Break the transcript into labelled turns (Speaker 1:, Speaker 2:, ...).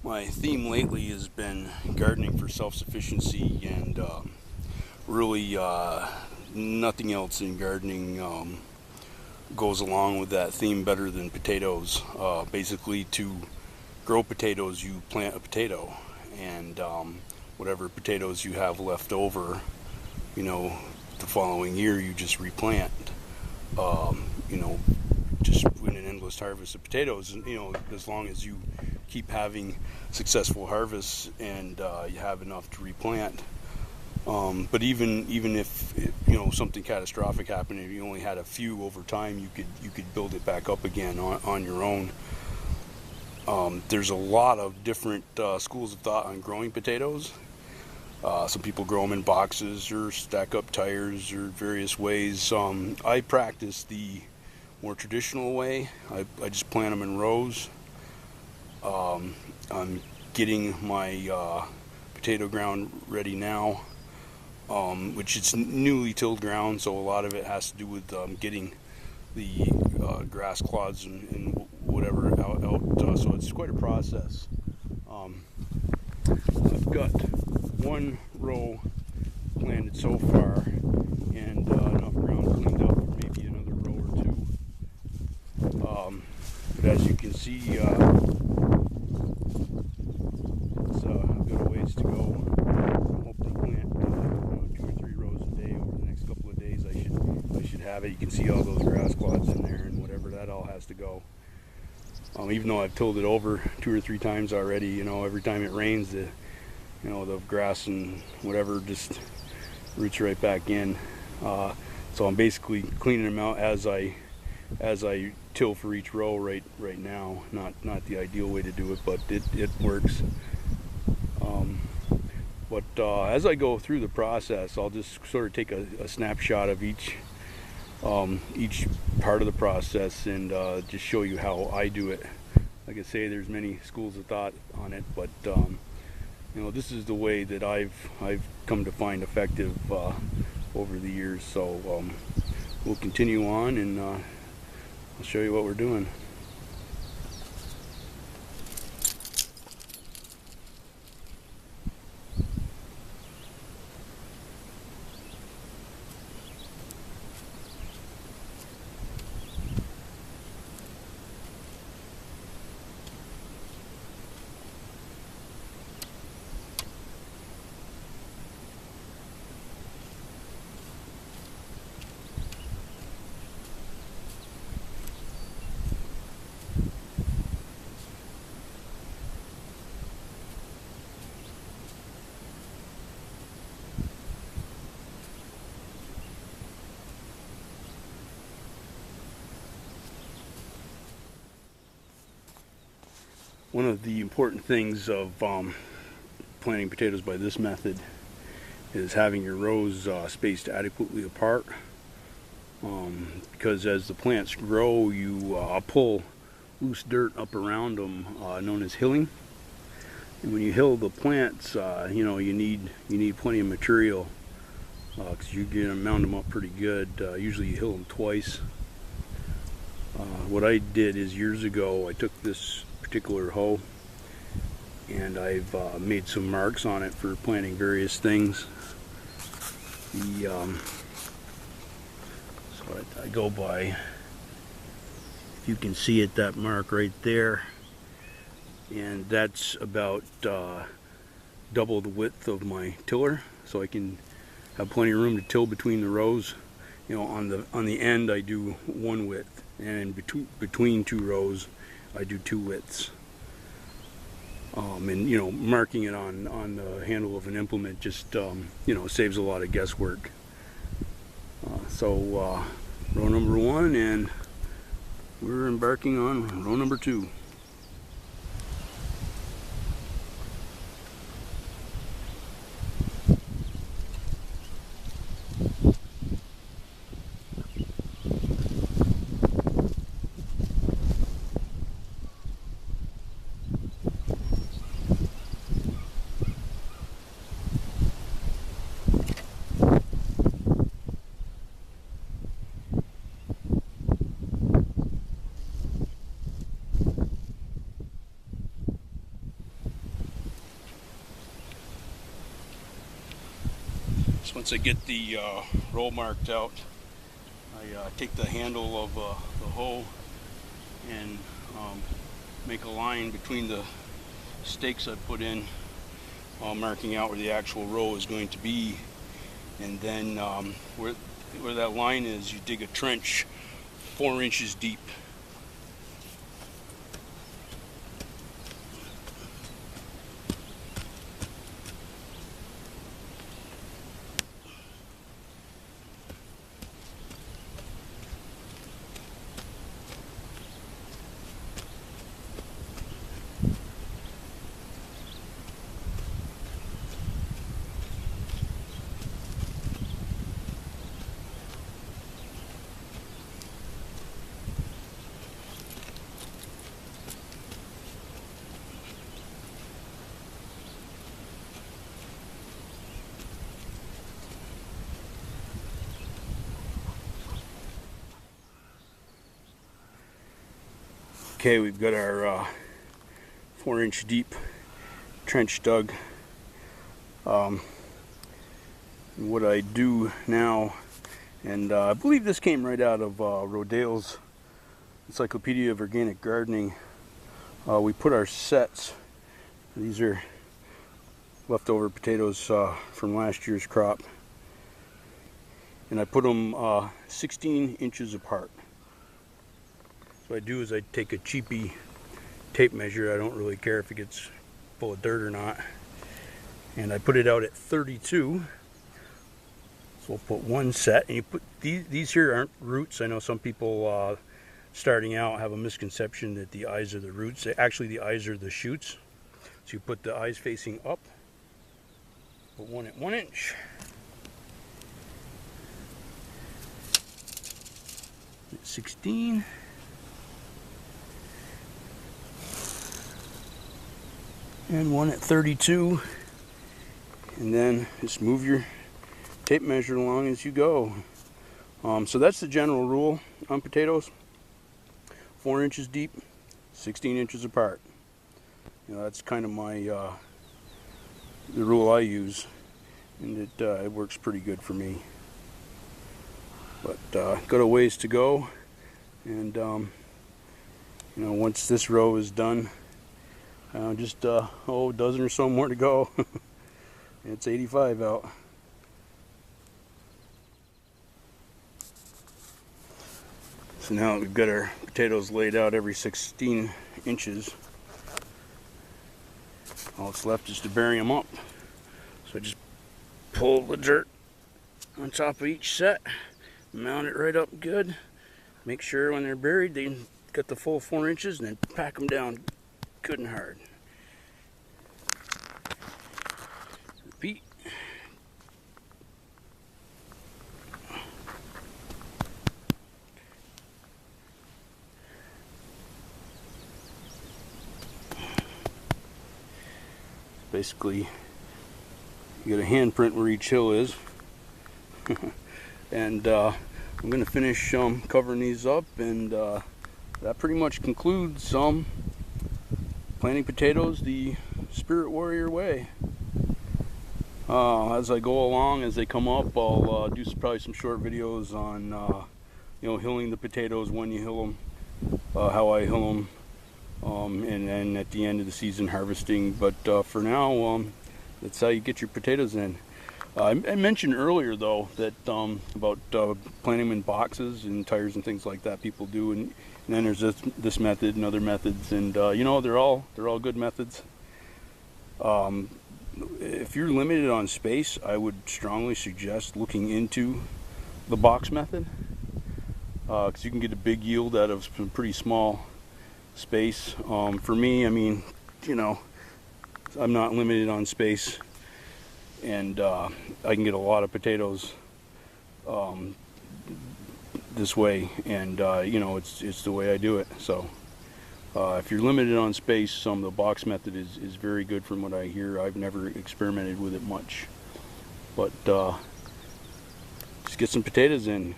Speaker 1: My theme lately has been gardening for self-sufficiency, and really nothing else in gardening goes along with that theme better than potatoes. Basically, to grow potatoes, you plant a potato, and whatever potatoes you have left over, you know, the following year you just replant. You know, just win an endless harvest of potatoes. You know, as long as you keep having successful harvests and you have enough to replant. But even if something catastrophic happened and you only had a few over time, you could build it back up again on your own. There's a lot of different schools of thought on growing potatoes. Some people grow them in boxes or stack up tires or various ways. I practice the more traditional way. I just plant them in rows. I'm getting my potato ground ready now, which is newly tilled ground, so a lot of it has to do with getting the grass clods and whatever out. So it's quite a process. I've got one row planted so far, and enough ground cleaned up for maybe another row or two. But as you can see, it's got a ways to go. I'm hoping to plant 2 or 3 rows a day over the next couple of days. I should have it. You can see all those grass clods in there and whatever, that all has to go. Even though I've tilled it over 2 or 3 times already, every time it rains, the grass and whatever just roots right back in. So I'm basically cleaning them out as I till for each row right now. Not the ideal way to do it, but it works. But as I go through the process, I'll just sort of take a snapshot of each part of the process and just show you how I do it. Like I say, there's many schools of thought on it, but this is the way that I've come to find effective over the years. So we'll continue on, and I'll show you what we're doing. One of the important things of planting potatoes by this method is having your rows spaced adequately apart, because as the plants grow, you pull loose dirt up around them, known as hilling. And when you hill the plants, you need plenty of material, because you're going to mound them up pretty good. Usually you hill them twice. What I did is, years ago, I took this particular hoe and I've made some marks on it for planting various things. So I go by, if you can see it, that mark right there, and that's about double the width of my tiller, so I can have plenty of room to till between the rows. On the end I do one width, and between 2 rows I do 2 widths. And marking it on the handle of an implement just saves a lot of guesswork. So row number 1, and we're embarking on row number 2. So once I get the row marked out, I take the handle of the hoe and make a line between the stakes I put in, marking out where the actual row is going to be, and then where that line is, you dig a trench 4 inches deep. Okay, we've got our 4-inch deep trench dug. What I do now, and I believe this came right out of Rodale's Encyclopedia of Organic Gardening, we put our sets. These are leftover potatoes from last year's crop, and I put them 16 inches apart. So what I do is I take a cheapy tape measure. I don't really care if it gets full of dirt or not, and I put it out at 32. So we'll put one set, and you put these here aren't roots. I know some people starting out have a misconception that the eyes are the roots. Actually, the eyes are the shoots. So you put the eyes facing up, put one at 1 inch. 16. And one at 32, and then just move your tape measure along as you go. So that's the general rule on potatoes: 4 inches deep, 16 inches apart. You know, that's kind of my the rule I use, and it works pretty good for me. But got a ways to go, and you know, once this row is done, just a dozen or so more to go. It's 85 out. So now we've got our potatoes laid out every 16 inches. All that's left is to bury them up. So I just pull the dirt on top of each set, mount it right up good, make sure when they're buried they got the full 4 inches, and then pack them down good and hard. Repeat. Basically, you get a handprint where each hill is. And I'm going to finish covering these up, and that pretty much concludes planting potatoes the Spirit Warrior way. As I go along, as they come up, I'll do probably some short videos on you know, hilling the potatoes, when you hill them, how I hill them, and then at the end of the season harvesting. But for now, that's how you get your potatoes in. I mentioned earlier though that about planting them in boxes and tires and things like that people do, and then there's this method and other methods, and you know, they're all good methods. If you're limited on space, I would strongly suggest looking into the box method, because you can get a big yield out of some pretty small space. For me, I mean, you know, I'm not limited on space, and I can get a lot of potatoes this way, and you know, it's the way I do it. So if you're limited on space, the box method is very good from what I hear. I've never experimented with it much, but just get some potatoes in.